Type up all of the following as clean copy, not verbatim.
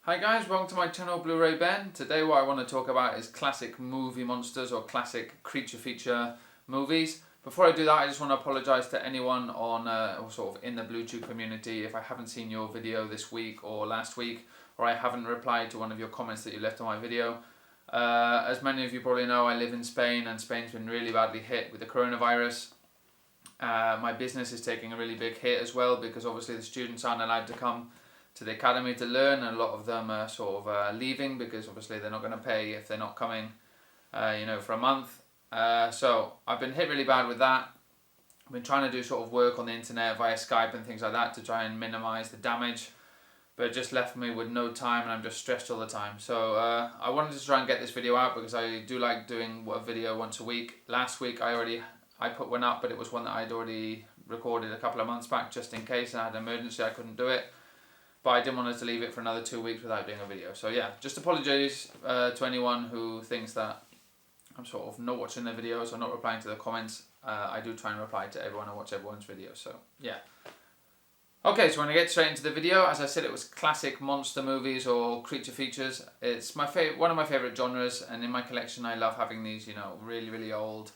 Hi guys, welcome to my channel Blu-ray Ben. Today what I want to talk about is classic movie monsters or classic creature feature movies. Before I do that, I just want to apologise to anyone on or sort of in the BlueTube community if I haven't seen your video this week or last week, or I haven't replied to one of your comments that you left on my video. As many of you probably know, I live in Spain and Spain's been really badly hit with the coronavirus. My business is taking a really big hit as well because obviously the students aren't allowed to come to the academy to learn, and a lot of them are sort of leaving because obviously they're not going to pay if they're not coming for a month. So I've been hit really bad with that. I've been trying to do sort of work on the internet via Skype and things like that to try and minimize the damage, but it just left me with no time and I'm just stressed all the time. So I wanted to try and get this video out because I do like doing a video once a week. Last week I put one up, but it was one that I'd already recorded a couple of months back just in case I had an emergency, I couldn't do it. But I didn't want to leave it for another 2 weeks without doing a video. So yeah, just apologise to anyone who thinks that I'm sort of not watching the videos or not replying to the comments. I do try and reply to everyone and watch everyone's videos, so yeah. Okay, so when I get straight into the video, as I said, it was classic monster movies or creature features. It's one of my favourite genres, and in my collection I love having these, really, really old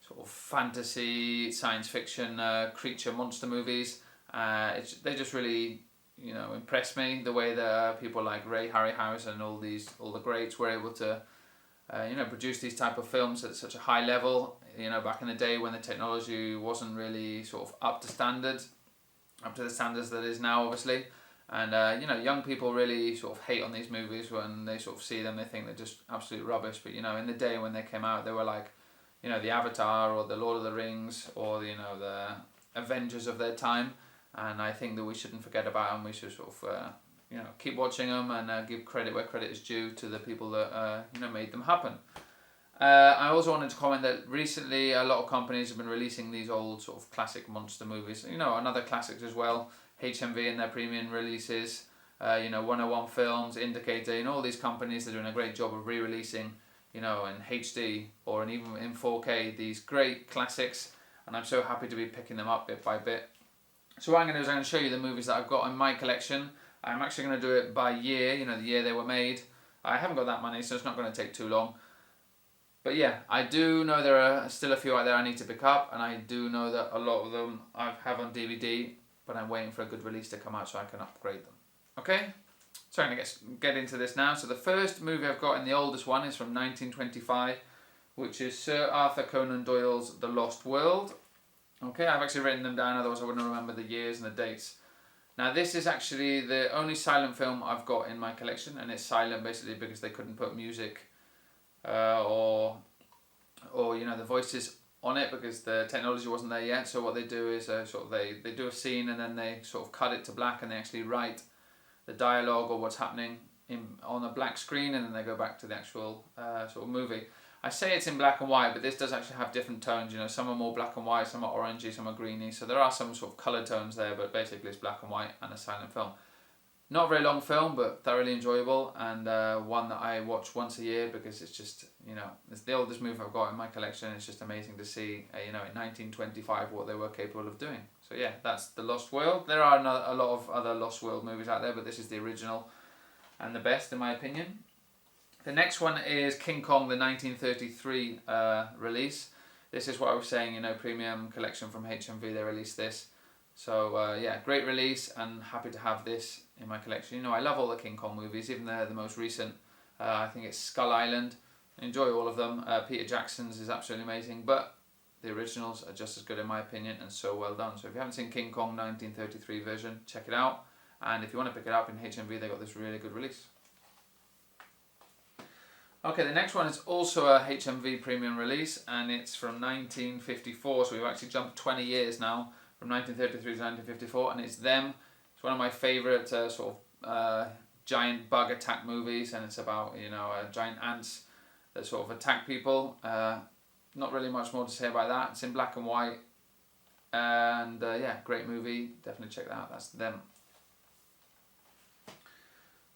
sort of fantasy, science fiction creature monster movies. They just really impress me, the way that people like Ray Harryhausen and all the greats were able to produce these type of films at such a high level, back in the day when the technology wasn't really sort of up to the standards that is now, obviously. And young people really sort of hate on these movies when they sort of see them. They think they're just absolute rubbish, but in the day when they came out, they were like the Avatar or the Lord of the Rings or the Avengers of their time. And I think that we shouldn't forget about them. We should sort of, keep watching them and give credit where credit is due to the people that, made them happen. I also wanted to comment that recently a lot of companies have been releasing these old sort of classic monster movies. And other classics as well. HMV and their premium releases, 101 Films, Indicator, all these companies are doing a great job of re-releasing, in HD or even in 4K, these great classics. And I'm so happy to be picking them up bit by bit. So what I'm going to do is I'm going to show you the movies that I've got in my collection. I'm actually going to do it by year, the year they were made. I haven't got that many, so it's not going to take too long. But yeah, I do know there are still a few out there I need to pick up, and I do know that a lot of them I have on DVD, but I'm waiting for a good release to come out so I can upgrade them. Okay? So I'm going to get into this now. So the first movie I've got, and the oldest one, is from 1925, which is Sir Arthur Conan Doyle's The Lost World. Okay, I've actually written them down, otherwise I wouldn't remember the years and the dates. Now this is actually the only silent film I've got in my collection, and it's silent basically because they couldn't put music or the voices on it because the technology wasn't there yet. So what they do is they do a scene and then they sort of cut it to black and they actually write the dialogue or what's happening on a black screen, and then they go back to the actual sort of movie. I say it's in black and white, but this does actually have different tones. Some are more black and white, some are orangey, some are greeny. So there are some sort of colour tones there, but basically it's black and white and a silent film. Not a very long film, but thoroughly enjoyable, and one that I watch once a year because it's just, it's the oldest movie I've got in my collection. It's just amazing to see, in 1925 what they were capable of doing. So yeah, that's The Lost World. There are a lot of other Lost World movies out there, but this is the original and the best in my opinion. The next one is King Kong, the 1933 release. This is what I was saying, premium collection from HMV, they released this. So yeah, great release, and happy to have this in my collection. I love all the King Kong movies, even the most recent. I think it's Skull Island. I enjoy all of them. Peter Jackson's is absolutely amazing, but the originals are just as good in my opinion, and so well done. So if you haven't seen King Kong 1933 version, check it out. And if you want to pick it up in HMV, they got this really good release. Okay, the next one is also a HMV premium release, and it's from 1954, so we've actually jumped 20 years now, from 1933 to 1954, and it's Them. It's one of my favourite giant bug attack movies, and it's about, giant ants that sort of attack people. Not really much more to say about that. It's in black and white, and yeah, great movie, definitely check that out. That's Them.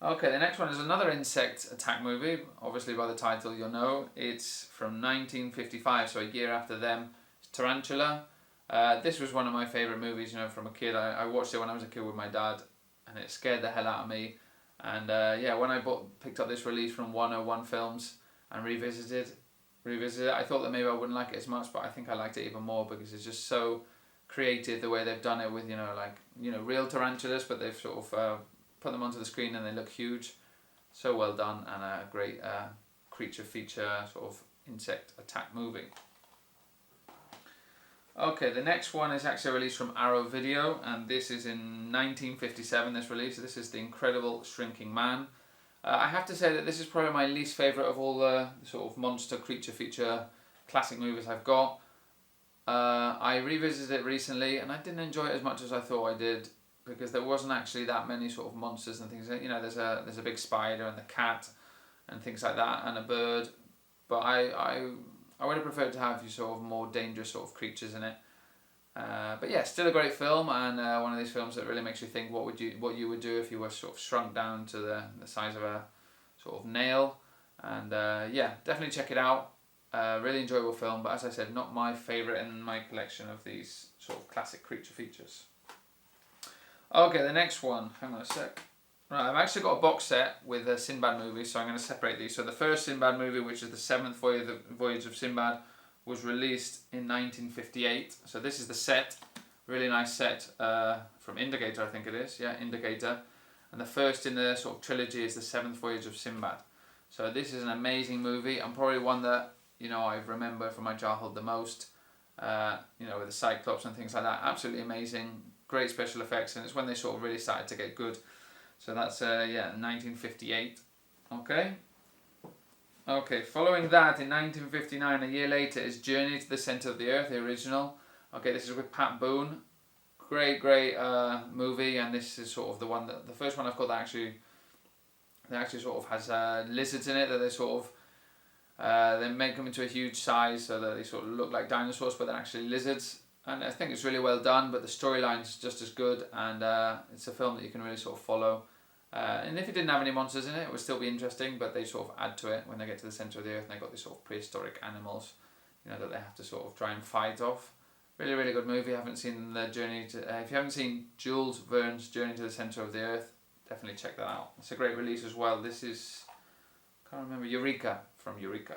Okay, the next one is another insect attack movie. Obviously by the title you'll know. It's from 1955, so a year after Them. It's Tarantula. This was one of my favourite movies, from a kid. I watched it when I was a kid with my dad, and it scared the hell out of me. And yeah, when I picked up this release from 101 Films and revisited it, I thought that maybe I wouldn't like it as much, but I think I liked it even more because it's just so creative the way they've done it with, real tarantulas, but they've sort of put them onto the screen and they look huge. So well done, and a great creature feature sort of insect attack movie. Okay, the next one is actually released from Arrow Video, and this is in 1957, this release. This is The Incredible Shrinking Man. I have to say that this is probably my least favourite of all the sort of monster creature feature classic movies I've got. I revisited it recently and I didn't enjoy it as much as I thought I did, because there wasn't actually that many sort of monsters and things. There's a big spider and the cat and things like that, and a bird. But I would have preferred to have sort of more dangerous sort of creatures in it. But yeah, still a great film, and one of these films that really makes you think what you would do if you were sort of shrunk down to the size of a sort of nail. And yeah, definitely check it out. Really enjoyable film, but as I said, not my favourite in my collection of these sort of classic creature features. Okay, the next one, hang on a sec. Right, I've actually got a box set with a Sinbad movie, so I'm going to separate these. So the first Sinbad movie, which is the 7th Voyage of Sinbad, was released in 1958. So this is the set, really nice set from Indicator, I think it is. Yeah, Indicator. And the first in the sort of trilogy is the 7th Voyage of Sinbad. So this is an amazing movie, and probably one that I remember from my childhood the most. With the Cyclops and things like that. Absolutely amazing, great special effects, and it's when they sort of really started to get good. So that's 1958. Okay, following that in 1959, a year later, is Journey to the Centre of the Earth, the original. Okay, this is with Pat Boone. Great movie, and this is sort of the first one I've got that actually sort of has lizards in it, that they sort of they make them into a huge size so that they sort of look like dinosaurs, but they're actually lizards. And I think it's really well done, but the storyline's just as good, and it's a film that you can really sort of follow. And if it didn't have any monsters in it, it would still be interesting, but they sort of add to it when they get to the centre of the earth, and they've got these sort of prehistoric animals, that they have to sort of try and fight off. Really, really good movie. I haven't seen the journey to... if you haven't seen Jules Verne's Journey to the Centre of the Earth, definitely check that out. It's a great release as well. This is... I can't remember. Eureka, from Eureka.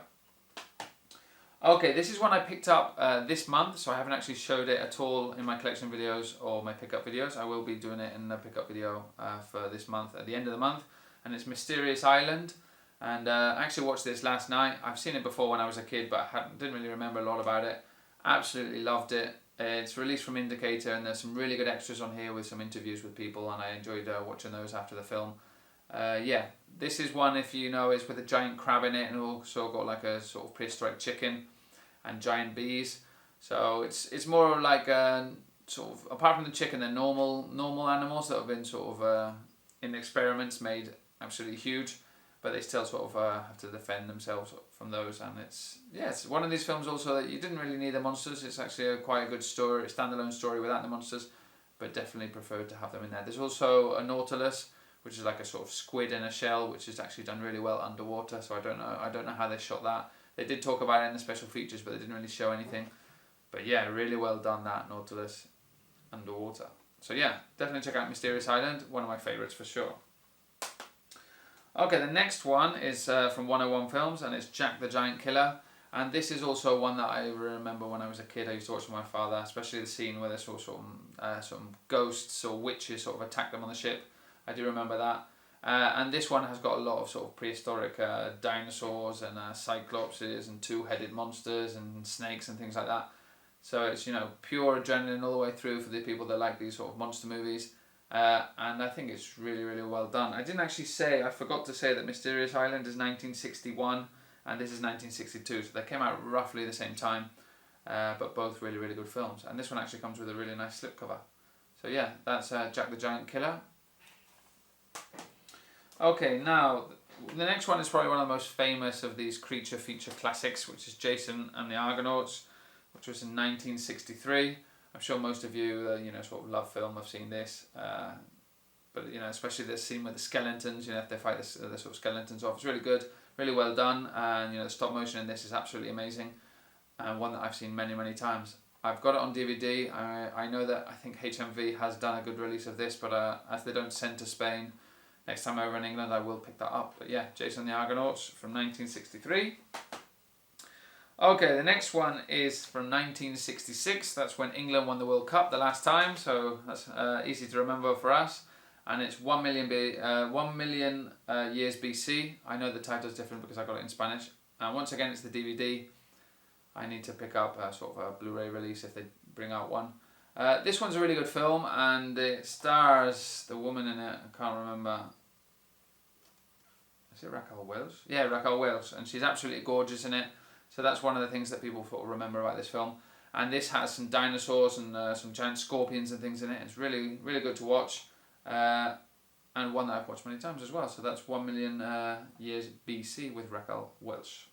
Okay, this is one I picked up this month, so I haven't actually showed it at all in my collection videos or my pickup videos. I will be doing it in the pickup video for this month, at the end of the month, and it's Mysterious Island. And I actually watched this last night. I've seen it before when I was a kid, but I didn't really remember a lot about it. Absolutely loved it. It's released from Indicator, and there's some really good extras on here with some interviews with people, and I enjoyed watching those after the film. Yeah, this is one, if you know, is with a giant crab in it, and also got like a sort of prehistoric chicken and giant bees. So it's more like sort of, apart from the chicken, they're normal animals that have been sort of in experiments made absolutely huge, but they still sort of have to defend themselves from those. And it's one of these films also that you didn't really need the monsters. It's actually quite a good story, a standalone story without the monsters, but definitely preferred to have them in there. There's also a Nautilus, which is like a sort of squid in a shell, which is actually done really well underwater. So I don't know how they shot that. They did talk about it in the special features, but they didn't really show anything. But yeah, really well done, that Nautilus underwater. So yeah, definitely check out Mysterious Island, one of my favourites for sure. Okay, the next one is from 101 Films, and it's Jack the Giant Killer. And this is also one that I remember when I was a kid. I used to watch with my father, especially the scene where there's sort of ghosts or witches sort of attack them on the ship. I do remember that. And this one has got a lot of sort of prehistoric dinosaurs and cyclopses and two-headed monsters and snakes and things like that. So it's, pure adrenaline all the way through for the people that like these sort of monster movies. And I think it's really, really well done. I forgot to say that Mysterious Island is 1961 and this is 1962. So they came out roughly the same time, but both really, really good films. And this one actually comes with a really nice slipcover. So yeah, that's Jack the Giant Killer. Okay, now the next one is probably one of the most famous of these creature feature classics, which is Jason and the Argonauts, which was in 1963. I'm sure most of you, sort of love film, have seen this. But especially the scene with the skeletons. If they fight the sort of skeletons off, it's really good, really well done, and the stop motion in this is absolutely amazing, and one that I've seen many, many times. I've got it on DVD. I know that I think HMV has done a good release of this, but as they don't send to Spain, next time I'm over in England I will pick that up. But yeah, Jason and the Argonauts from 1963. Okay, the next one is from 1966. That's when England won the World Cup the last time, so that's easy to remember for us. And it's 1 million years BC. I know the title's different because I got it in Spanish. And once again, it's the DVD. I need to pick up sort of a Blu-ray release if they bring out one. This one's a really good film, and it stars the woman in it. I can't remember. Is it Raquel Welch? Yeah, Raquel Welch, and she's absolutely gorgeous in it. So that's one of the things that people sort of remember about this film. And this has some dinosaurs and some giant scorpions and things in it. It's really, really good to watch. And one that I've watched many times as well. So that's 1 million years BC with Raquel Welch.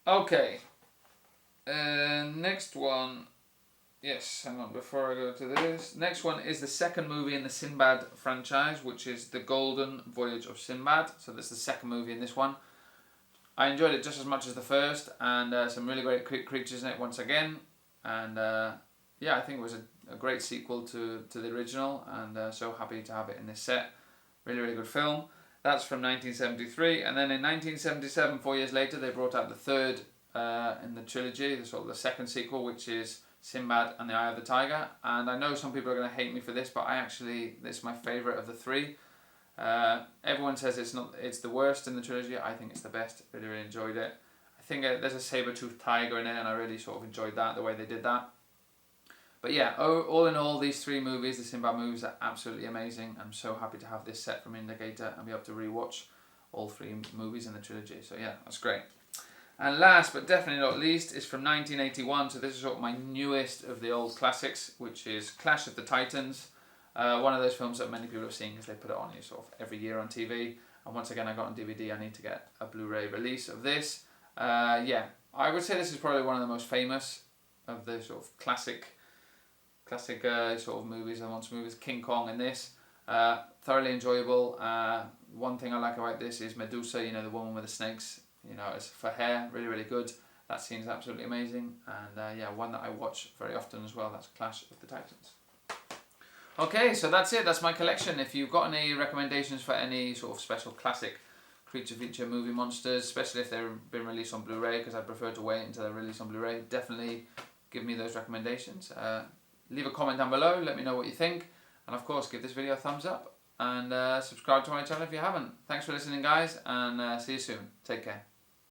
Okay. Next one. Yes, hang on, before I go to this. Next one is the second movie in the Sinbad franchise, which is The Golden Voyage of Sinbad. So that's the second movie in this one. I enjoyed it just as much as the first, and some really great creatures in it once again. And yeah, I think it was a great sequel to the original, and so happy to have it in this set. Really, really good film. That's from 1973, and then in 1977, 4 years later, they brought out the third in the trilogy, the sort of the second sequel, which is Sinbad and the Eye of the Tiger. And I know some people are going to hate me for this, but this is my favourite of the three. Everyone says it's the worst in the trilogy. I think it's the best. Really, really enjoyed it. I think there's a saber-toothed tiger in it, and I really sort of enjoyed that, the way they did that. But yeah, all in all, these three movies, the Sinbad movies, are absolutely amazing. I'm so happy to have this set from Indicator and be able to rewatch all three movies in the trilogy. So yeah, that's great. And last but definitely not least is from 1981. So this is sort of my newest of the old classics, which is Clash of the Titans. One of those films that many people have seen because they put it on sort of every year on TV. And once again, I got on DVD. I need to get a Blu-ray release of this. Yeah, I would say this is probably one of the most famous of the sort of classic sort of movies and monster movies. King Kong and this. Thoroughly enjoyable. One thing I like about this is Medusa, the woman with the snakes, it's for hair. Really, really good. That scene is absolutely amazing. And yeah, one that I watch very often as well. That's Clash of the Titans. Okay, so that's it. That's my collection. If you've got any recommendations for any sort of special classic creature feature movie monsters, especially if they've been released on Blu-ray, because I prefer to wait until they're released on Blu-ray, definitely give me those recommendations. Leave a comment down below, let me know what you think, and of course give this video a thumbs up, and subscribe to my channel if you haven't. Thanks for listening guys, and see you soon. Take care.